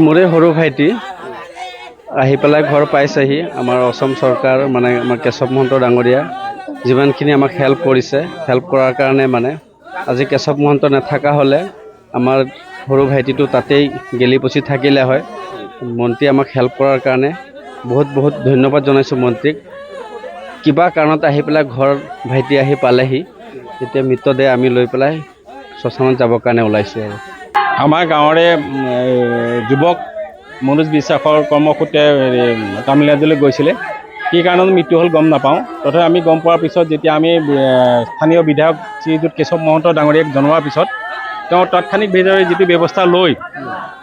मोरे सरू भाईटी आहि पेলাই घर पाइसेहि आमार असम सरकार माने आमार केशव महंत डांगरिया जिमानखिनि आमाक हेल्प करिसे हेल्प करार कारणे माने আজি केशव महंत नाथाका हले आमार सरू भाईटिटो तातेই गेली पछी থাকিলে হয় मन्त्री आमाक हेल्प करार कारणे बहुत बहुत धन्यवाद जनाइছো मन्त्रीक किबा कारणत आहि पेলাই घर भाईटी आहि पालेहि তেতিয়া মৃতদেহ আমি লৈ পেলাই শ্মশানত যাবৰ কাৰণে ওলাইছো আৰু আমাৰ গাঁৱৰে যুৱক মনোজ বিশ্বাসৰ কৰ্মসূত্ৰে তামিলনাডুলৈ গৈছিলে কি কাৰণত মৃত্যু হ'ল গম নাপাওঁ তথাপি আমি গম পোৱাৰ পিছত যেতিয়া আমি স্থানীয় বিধায়ক শ্ৰীযুত কেশৱ মহন্ত ডাঙৰীয়াক জনোৱাৰ পিছত তেওঁ তাৎক্ষণিকভাৱে যিটো ব্যৱস্থা লৈ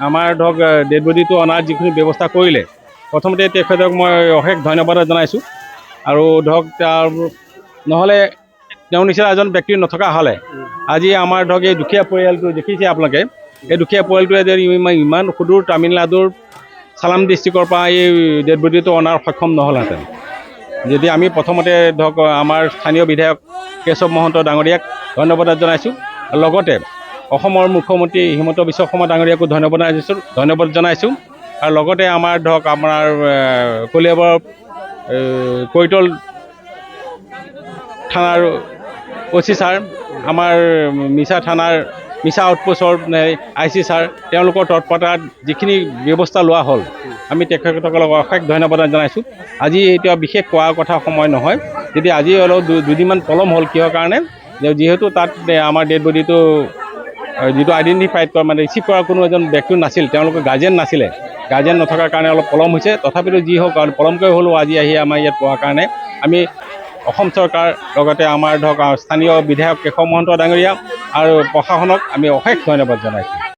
আমাৰ ধৰক ডেড বডিটো অনাৰ যিখিনি ব্যৱস্থা কৰিলে প্ৰথমতে তেখেতক মই অশেষ ধন্যবাদ জনাইছোঁ আৰু ধৰক তাৰ নহ'লে তেওঁ নিচিনা এজন ব্যক্তি নথকা হ'লে আজি আমাৰ ধৰক এই দুখীয়া পৰিয়ালটো দেখিছে আপোনালোকে এই দুখীয়া পৰিয়ালটোৱে যদি ইমান সুদূৰ তামিলনাডুৰ চালাম ডিষ্ট্ৰিক্টৰ পৰা এই ডেড বডিটো অনাৰ সক্ষম নহ'লহেঁতেন যদি আমি প্ৰথমতে ধৰক আমাৰ স্থানীয় বিধায়ক কেশৱ মহন্ত ডাঙৰীয়াক ধন্যবাদ জনাইছোঁ লগতে অসমৰ মুখ্যমন্ত্ৰী হিমন্ত বিশ্ব শৰ্মা ডাঙৰীয়াকো ধন্যবাদ জনাইছোঁ আৰু লগতে আমাৰ ধৰক আপোনাৰ কলিয়াবৰ কৈতল থানাৰ OC ছাৰ আমাৰ মিছা থানাৰ মিছা আউটপোষ্টৰ IC ছাৰ তেওঁলোকৰ তৎপৰতাত যিখিনি ব্যৱস্থা লোৱা হ'ল আমি তেখেতসকলক অশেষ ধন্যবাদ জনাইছোঁ আজি এতিয়া বিশেষ কোৱাৰ কথা সময় নহয় যদি আজি অলপ দুদিনমান পলম হ'ল কিহৰ কাৰণে যিহেতু তাত আমাৰ ডেড বডিটো যিটো আইডেণ্টিফাইড কৰা মানে ৰিচিভ কৰাৰ কোনো এজন ব্যক্তি নাছিল তেওঁলোকৰ গাৰ্জেন নাছিলে গাৰ্জেন নথকাৰ কাৰণে অলপ পলম হৈছে তথাপিতো যি হওক পলমকৈ হ'লেও আজি আহি আমাৰ ইয়াত পোৱাৰ কাৰণে আমি অসম চৰকাৰ লগতে আমাৰ ধৰক স্থানীয় বিধায়ক কেশৱ মহন্ত ডাঙৰীয়া আৰু প্ৰশাসনক আমি অশেষ ধন্যবাদ জনাইছোঁ।